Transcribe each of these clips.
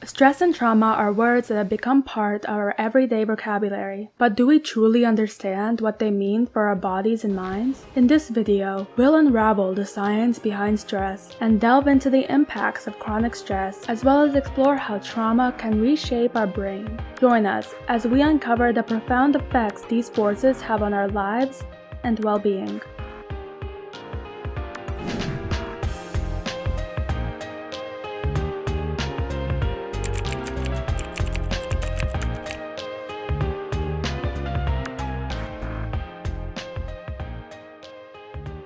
Stress and trauma are words that have become part of our everyday vocabulary, but do we truly understand what they mean for our bodies and minds? In this video, we'll unravel the science behind stress and delve into the impacts of chronic stress, as well as explore how trauma can reshape our brain. Join us as we uncover the profound effects these forces have on our lives and well-being.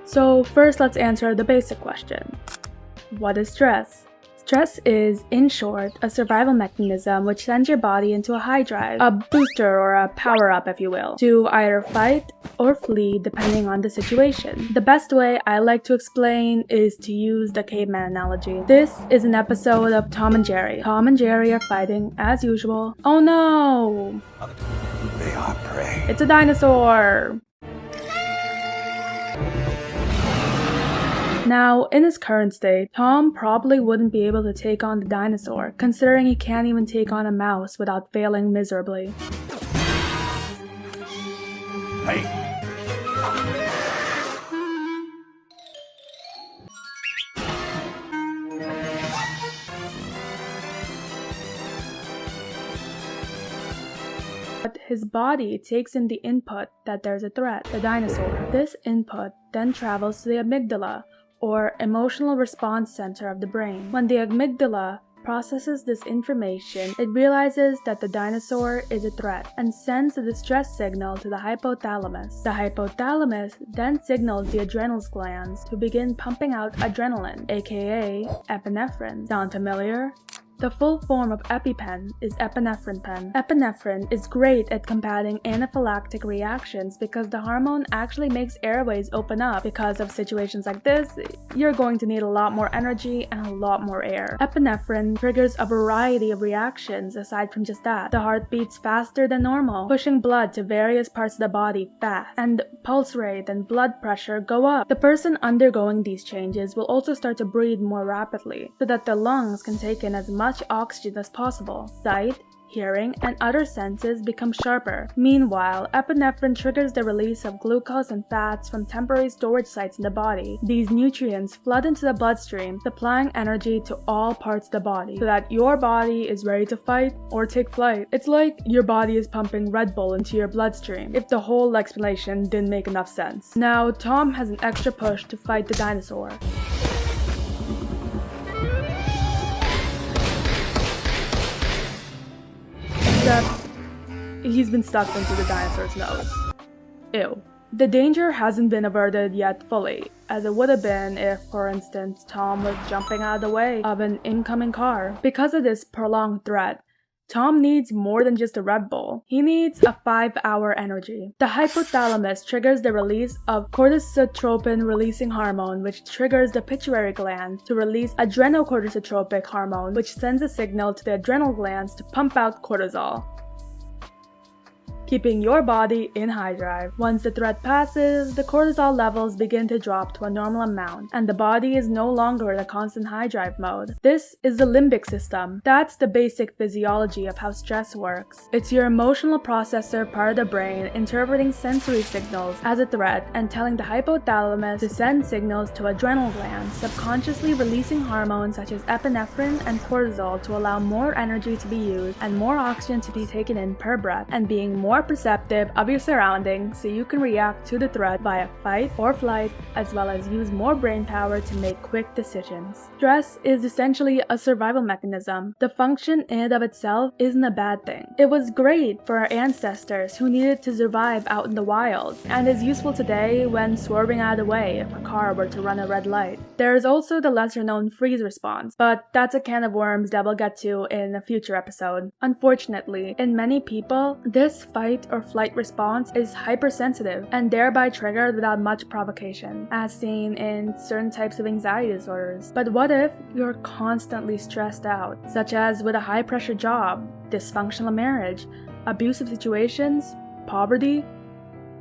So first, let's answer the basic question. What is stress? Stress is, in short, a survival mechanism which sends your body into a high drive, a booster or a power-up if you will, to either fight or flee depending on the situation. The best way I like to explain is to use the caveman analogy. This is an episode of Tom and Jerry. Tom and Jerry are fighting as usual. Oh no! They are prey. It's a dinosaur! Now, in his current state, Tom probably wouldn't be able to take on the dinosaur, considering he can't even take on a mouse without failing miserably. Hey! But his body takes in the input that there's a threat, the dinosaur. This input then travels to the amygdala, or emotional response center of the brain. When the amygdala processes this information, it realizes that the dinosaur is a threat and sends a distress signal to the hypothalamus. The hypothalamus then signals the adrenal glands to begin pumping out adrenaline, aka epinephrine. Sound familiar? The full form of EpiPen is epinephrine pen. Epinephrine is great at combating anaphylactic reactions because the hormone actually makes airways open up. Because of situations like this, you're going to need a lot more energy and a lot more air. Epinephrine triggers a variety of reactions aside from just that. The heart beats faster than normal, pushing blood to various parts of the body fast, and pulse rate and blood pressure go up. The person undergoing these changes will also start to breathe more rapidly so that the lungs can take in as much oxygen as possible. Sight, hearing, and other senses become sharper. Meanwhile, epinephrine triggers the release of glucose and fats from temporary storage sites in the body. These nutrients flood into the bloodstream, supplying energy to all parts of the body, so that your body is ready to fight or take flight. It's like your body is pumping Red Bull into your bloodstream, if the whole explanation didn't make enough sense. Now, Tom has an extra push to fight the dinosaur. Except, he's been stuck into the dinosaur's nose. Ew. The danger hasn't been averted yet fully, as it would have been if, for instance, Tom was jumping out of the way of an incoming car. Because of this prolonged threat, Tom needs more than just a Red Bull. He needs a 5-hour energy. The hypothalamus triggers the release of corticotropin-releasing hormone, which triggers the pituitary gland to release adrenocorticotropic hormone, which sends a signal to the adrenal glands to pump out cortisol, keeping your body in high drive. Once the threat passes, the cortisol levels begin to drop to a normal amount, and the body is no longer in a constant high drive mode. This is the limbic system. That's the basic physiology of how stress works. It's your emotional processor part of the brain interpreting sensory signals as a threat and telling the hypothalamus to send signals to adrenal glands, subconsciously releasing hormones such as epinephrine and cortisol to allow more energy to be used and more oxygen to be taken in per breath, and being more perceptive of your surroundings so you can react to the threat via fight or flight, as well as use more brain power to make quick decisions. Stress is essentially a survival mechanism. The function in and of itself isn't a bad thing. It was great for our ancestors who needed to survive out in the wild, and is useful today when swerving out of the way if a car were to run a red light. There is also the lesser known freeze response, but that's a can of worms that we'll get to in a future episode. Unfortunately, in many people, this fight or flight response is hypersensitive and thereby triggered without much provocation, as seen in certain types of anxiety disorders. But what if you're constantly stressed out, such as with a high-pressure job, dysfunctional marriage, abusive situations, poverty,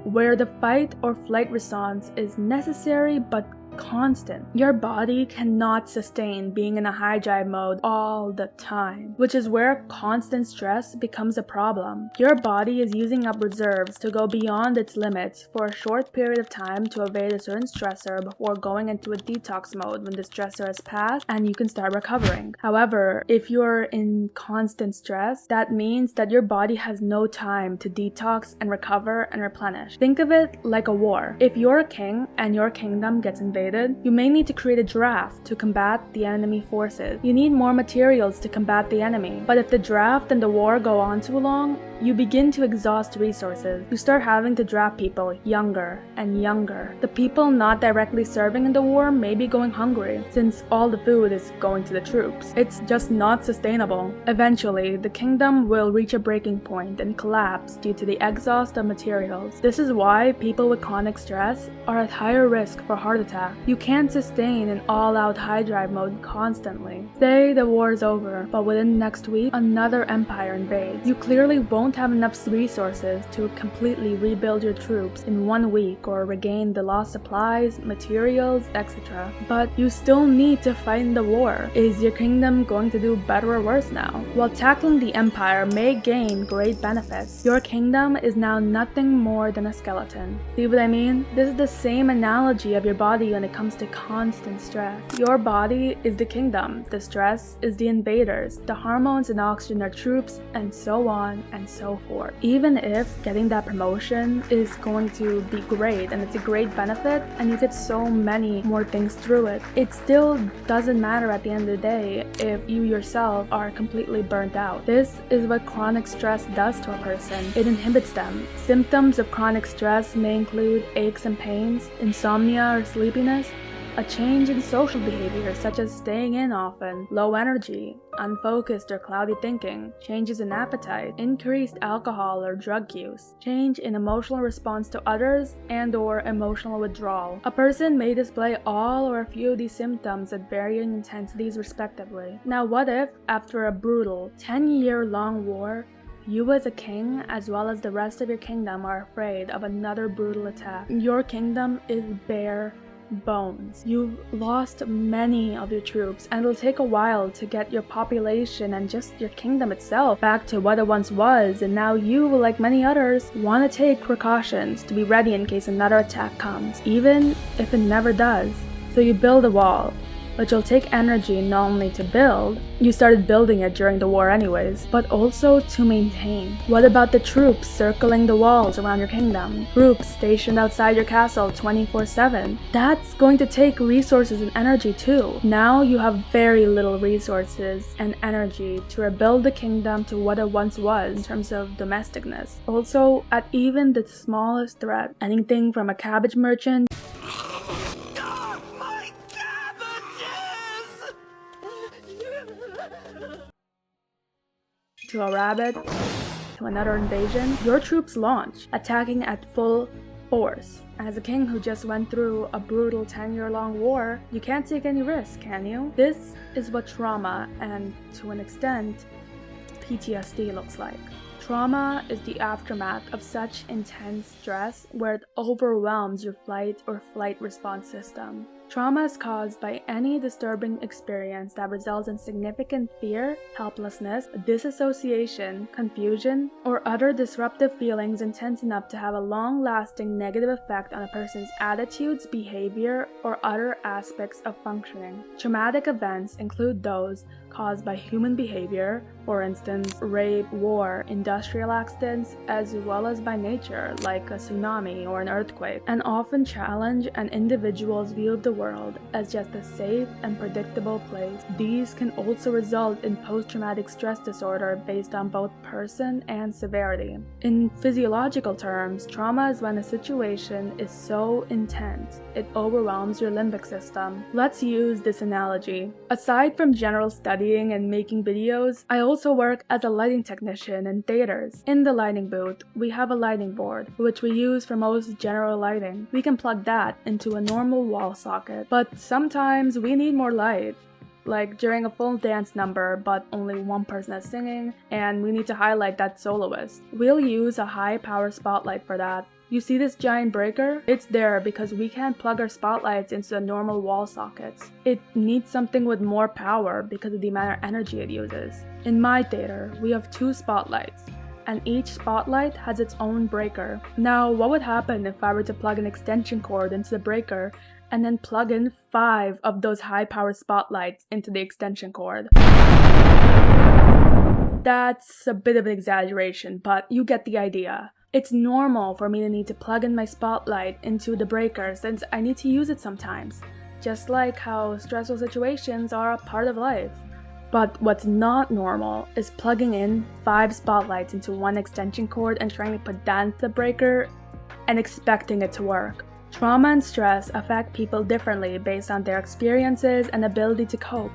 where the fight or flight response is necessary but constant. Your body cannot sustain being in a high drive mode all the time, which is where constant stress becomes a problem. Your body is using up reserves to go beyond its limits for a short period of time to evade a certain stressor before going into a detox mode when the stressor has passed and you can start recovering. However, if you're in constant stress, that means that your body has no time to detox and recover and replenish. Think of it like a war. If you're a king and your kingdom gets invaded, you may need to create a draft to combat the enemy forces. You need more materials to combat the enemy. But if the draft and the war go on too long, you begin to exhaust resources. You start having to draft people younger and younger. The people not directly serving in the war may be going hungry, since all the food is going to the troops. It's just not sustainable. Eventually, the kingdom will reach a breaking point and collapse due to the exhaust of materials. This is why people with chronic stress are at higher risk for heart attack. You can't sustain an all-out high drive mode constantly. Say the war is over, but within the next week, another empire invades. You clearly won't have enough resources to completely rebuild your troops in 1 week or regain the lost supplies, materials, etc. But you still need to fight in the war. Is your kingdom going to do better or worse now? While tackling the empire may gain great benefits, your kingdom is now nothing more than a skeleton. See what I mean? This is the same analogy of your body when it comes to constant stress. Your body is the kingdom, the stress is the invaders, the hormones and oxygen are troops, and so on and so forth. Even if getting that promotion is going to be great and it's a great benefit and you get so many more things through it, it still doesn't matter at the end of the day if you yourself are completely burnt out. This is what chronic stress does to a person. It inhibits them. Symptoms of chronic stress may include aches and pains, insomnia or sleepiness, a change in social behavior such as staying in often, low energy, unfocused or cloudy thinking, changes in appetite, increased alcohol or drug use, change in emotional response to others and/or emotional withdrawal. A person may display all or a few of these symptoms at varying intensities respectively. Now what if, after a brutal 10-year-long war, you as a king, as well as the rest of your kingdom, are afraid of another brutal attack? Your kingdom is bare bones. You've lost many of your troops, and it'll take a while to get your population and just your kingdom itself back to what it once was, and now you, like many others, want to take precautions to be ready in case another attack comes, even if it never does. So you build a wall, which will take energy not only to build, you started building it during the war anyways, but also to maintain. What about the troops circling the walls around your kingdom? Troops stationed outside your castle 24/7? That's going to take resources and energy too. Now you have very little resources and energy to rebuild the kingdom to what it once was in terms of domesticness. Also, at even the smallest threat, anything from a cabbage merchant to a rabbit, to another invasion, your troops launch, attacking at full force. As a king who just went through a brutal 10-year-long war, you can't take any risks, can you? This is what trauma, and to an extent, PTSD looks like. Trauma is the aftermath of such intense stress where it overwhelms your fight or flight response system. Trauma is caused by any disturbing experience that results in significant fear, helplessness, disassociation, confusion, or other disruptive feelings intense enough to have a long-lasting negative effect on a person's attitudes, behavior, or other aspects of functioning. Traumatic events include those caused by human behavior, for instance, rape, war, industrial accidents, as well as by nature, like a tsunami or an earthquake, and often challenge an individual's view of the world as just a safe and predictable place. These can also result in post-traumatic stress disorder based on both person and severity. In physiological terms, trauma is when a situation is so intense it overwhelms your limbic system. Let's use this analogy. Aside from general studying and making videos, I also work as a lighting technician in theaters. In the lighting booth, we have a lighting board, which we use for most general lighting. We can plug that into a normal wall socket, but sometimes we need more light. Like during a full dance number, but only one person is singing, and we need to highlight that soloist. We'll use a high power spotlight for that. You see this giant breaker? It's there because we can't plug our spotlights into the normal wall sockets. It needs something with more power because of the amount of energy it uses. In my theater, we have 2 spotlights, and each spotlight has its own breaker. Now, what would happen if I were to plug an extension cord into the breaker and then plug in 5 of those high-power spotlights into the extension cord? That's a bit of an exaggeration, but you get the idea. It's normal for me to need to plug in my spotlight into the breaker since I need to use it sometimes, just like how stressful situations are a part of life. But what's not normal is plugging in 5 spotlights into one extension cord and trying to put that into the breaker and expecting it to work. Trauma and stress affect people differently based on their experiences and ability to cope.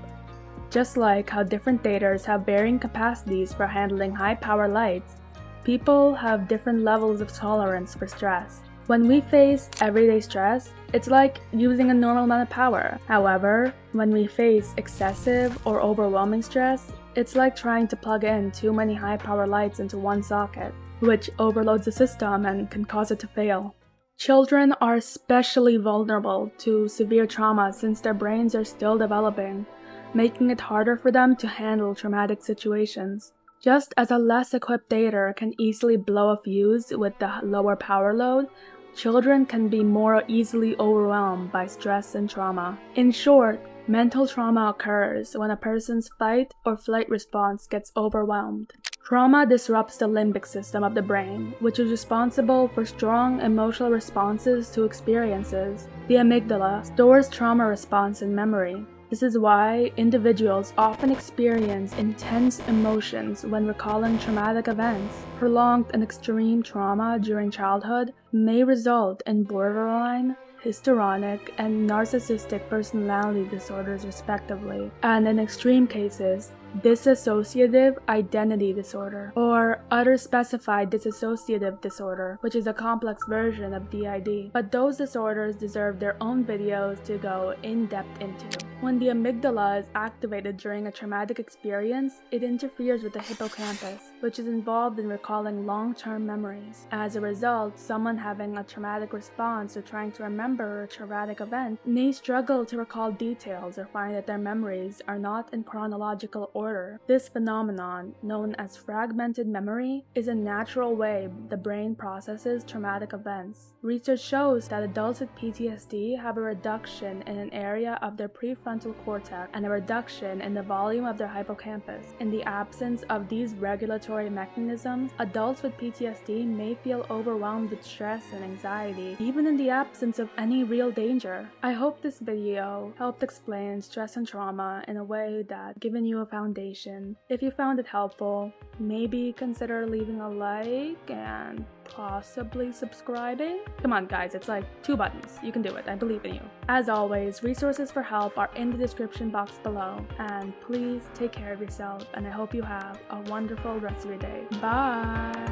Just like how different theaters have varying capacities for handling high-power lights, people have different levels of tolerance for stress. When we face everyday stress, it's like using a normal amount of power. However, when we face excessive or overwhelming stress, it's like trying to plug in too many high-power lights into one socket, which overloads the system and can cause it to fail. Children are especially vulnerable to severe trauma since their brains are still developing, making it harder for them to handle traumatic situations. Just as a less equipped theater can easily blow a fuse with the lower power load, children can be more easily overwhelmed by stress and trauma. In short, mental trauma occurs when a person's fight or flight response gets overwhelmed. Trauma disrupts the limbic system of the brain, which is responsible for strong emotional responses to experiences. The amygdala stores trauma response in memory. This is why individuals often experience intense emotions when recalling traumatic events. Prolonged and extreme trauma during childhood may result in borderline, histrionic, and narcissistic personality disorders respectively, and in extreme cases, dissociative identity disorder, or other specified dissociative disorder, which is a complex version of DID. But those disorders deserve their own videos to go in depth into. When the amygdala is activated during a traumatic experience, it interferes with the hippocampus, which is involved in recalling long-term memories. As a result, someone having a traumatic response or trying to remember a traumatic event may struggle to recall details or find that their memories are not in chronological order. This phenomenon, known as fragmented memory, is a natural way the brain processes traumatic events. Research shows that adults with PTSD have a reduction in an area of their prefrontal cortex and a reduction in the volume of their hippocampus. In the absence of these regulatory mechanisms, adults with PTSD may feel overwhelmed with stress and anxiety, even in the absence of any real danger. I hope this video helped explain stress and trauma in a way that given you a foundation. If you found it helpful, maybe consider leaving a like and possibly subscribing? Come on guys, it's like 2 buttons. You can do it. I believe in you. As always, resources for help are in the description box below. And please take care of yourself, and I hope you have a wonderful rest of your day. Bye!